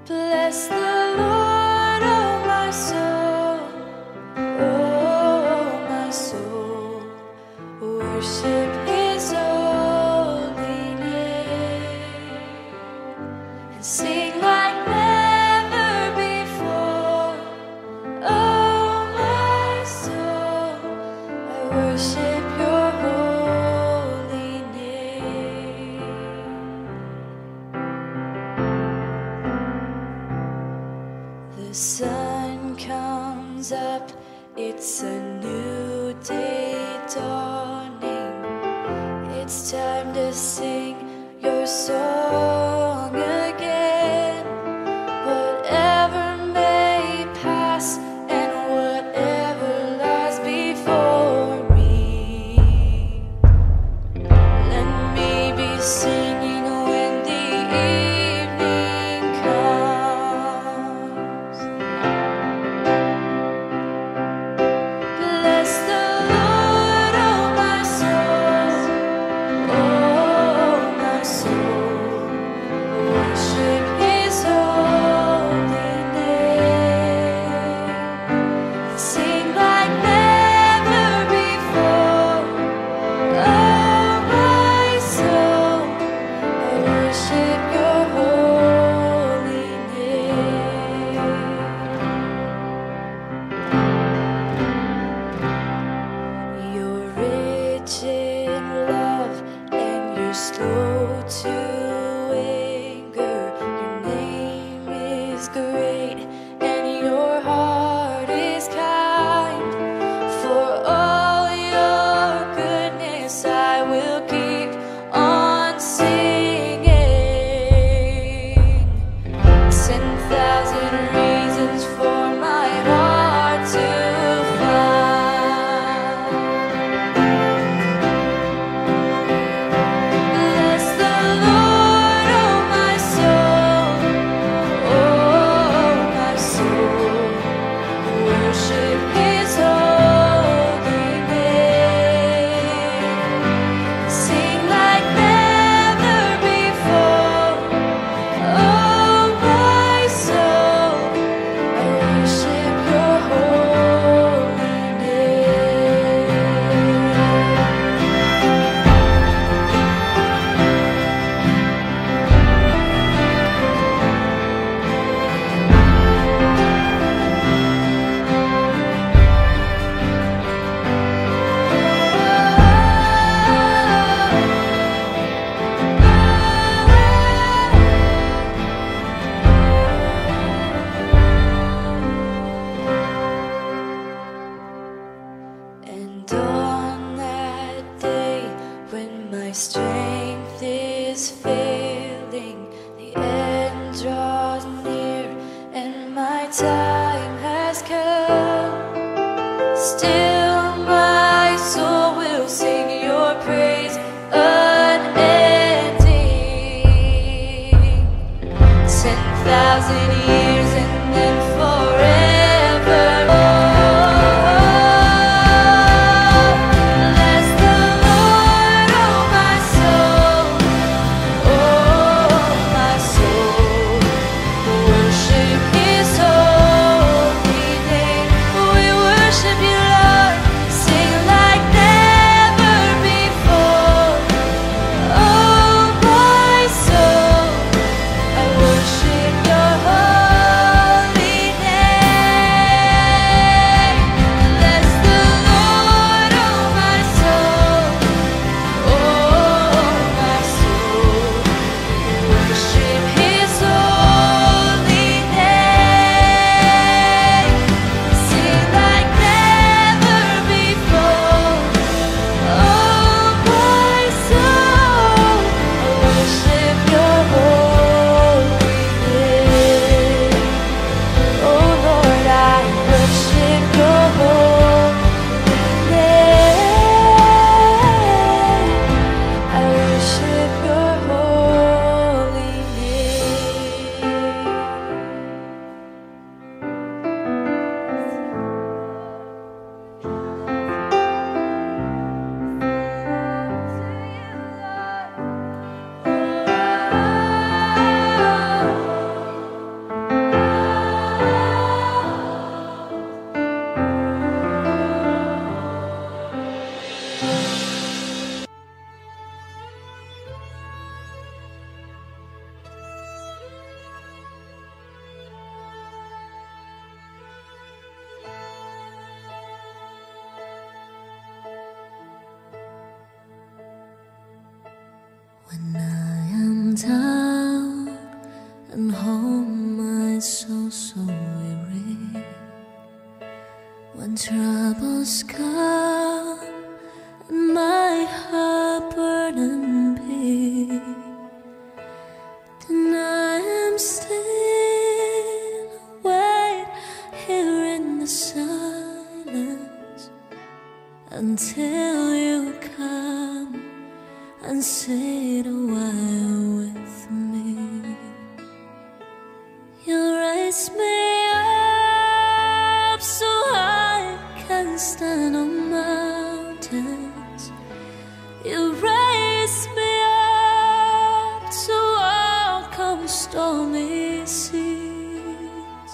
Bless the Lord, oh my soul, oh my soul. Worship His holy name and sing like never before. Oh my soul, I worship Your holy name. The sun comes up, it's a new day dawning. It's time to sing Your song again. Whatever may pass and whatever lies before me, let me be singing when the evening comes. Bless the Lord, oh my soul, oh my soul. Worship His holy name. Sing like never before. Oh my soul, I worship Your holy name. You're rich in love and You're slow to anger. Your name is great and Your heart is kind. For all Your goodness I will keep on singing. 10,000 reasons for my heart to find. Bless the Lord, oh my soul, oh my soul. Worship His holy name. Sing like never before. Oh my soul, I worship Your holy name. And on that day when my strength is failing, the end draws near and my time has come, still my soul will sing Your praise unending. 10,000 years and then forevermore. Bless the Lord, oh my soul, oh my soul. Worship His holy name. We worship You, Lord. Sing like never before. Oh my soul, I worship Your holy down and hold my soul so weary. When troubles come and my heart burden be, then I am still, wait here in the silence until you come and sit a while with me. You raise me up so I can stand on mountains. You raise me up to walk on stormy seas.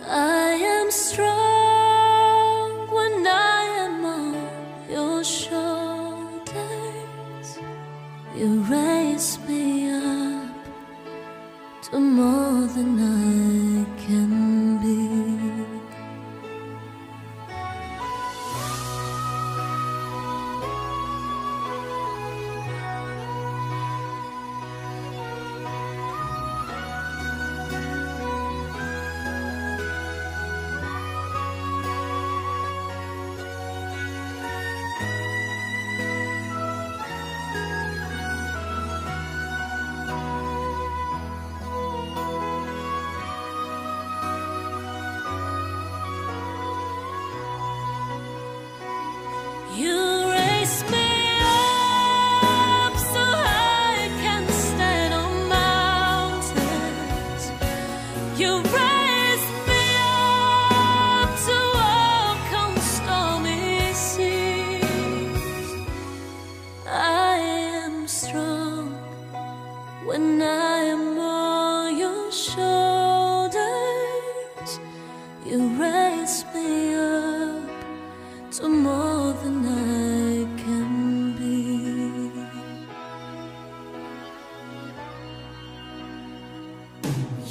I am strong when I am on your shoulders. You raise me up to more than I can be. You raise me up so I can stand on mountains. You raise me up to walk on stormy seas. I am strong when I am on your shoulders. You raise me up to more than I can be.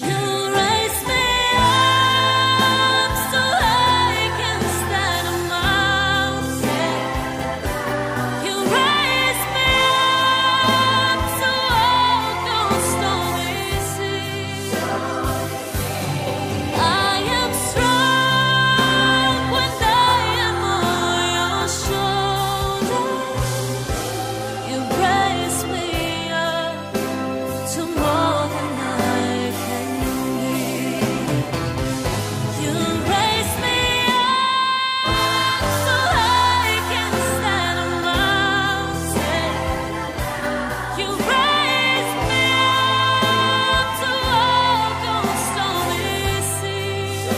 You raise me up so I can stand on mountains. You raise me up to walk on stormy seas. I am strong when I am on your shoulders. You raise me up to more than I can be. You raise me up so I can stand on mountains. You raise me up to walk on stormy seas.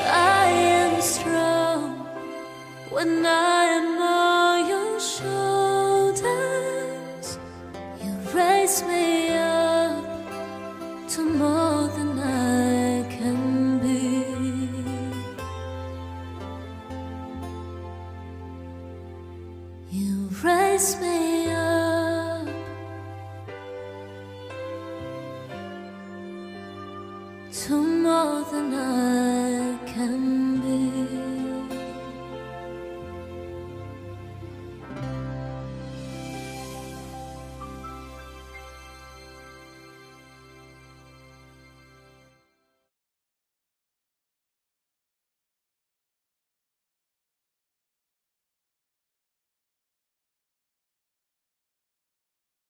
I am strong when I am on your shoulders. You raise me up to more than I can be. You raise me up to more than I